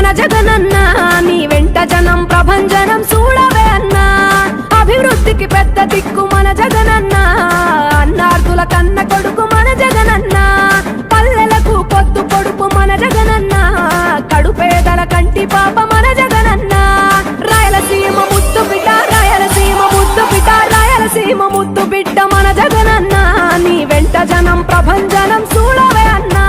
మన జగనన్న నీ వెంట జనం ప్రభంజనం చూడవే అన్నా అభివృద్ధికి పెద్ద దిక్కు మన జగనన్న అన్నార్థుల కన్న కొడుకు మన జగనన్న పల్లెలకు పొద్దు పొడుపు మన జగనన్న కడుపేదల కంటి పాప మన జగనన్న రాయలసీమ ముద్దు బిడ్డ రాయలసీమ ముద్దు బిడ్డ రాయలసీమ ముద్దు బిడ్డ మన జగనన్న నీ వెంట జనం ప్రభంజనం చూడవే అన్నా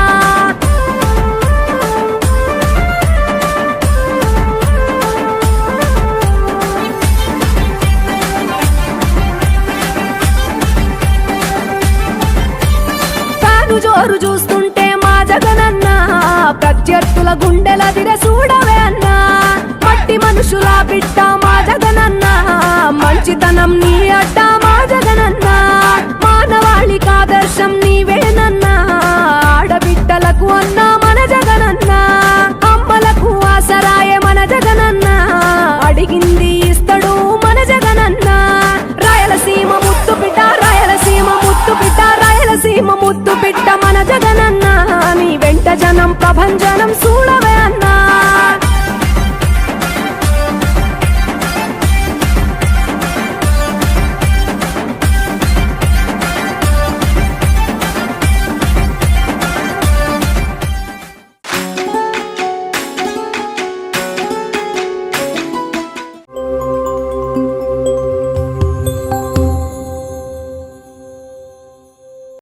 జోరు చూస్తుంటే మా జగనన్న ప్రత్యర్థుల గుండెల దిర చూడవే అన్నా మట్టి మనుషుల బిడ్డ మా జగనన్న మంచితనం నీ అడ్డ మా జగనన్న మానవాళికి ఆదర్శం నీవేనన్నా ఆడబిడ్డలకు అన్న మన జగనన్న అమ్మలకు ఆసరాయే మన జగనన్న అడిగింది ఇస్తడు మన జగనన్న రాయలసీమ ముద్దు బిడ్డ రాయలసీమ ముద్దు బిడ్డ రాయలసీమ ముద్దు బిడ్డ మన జగనన్న నీ వెంట జనం ప్రభంజనం చూడ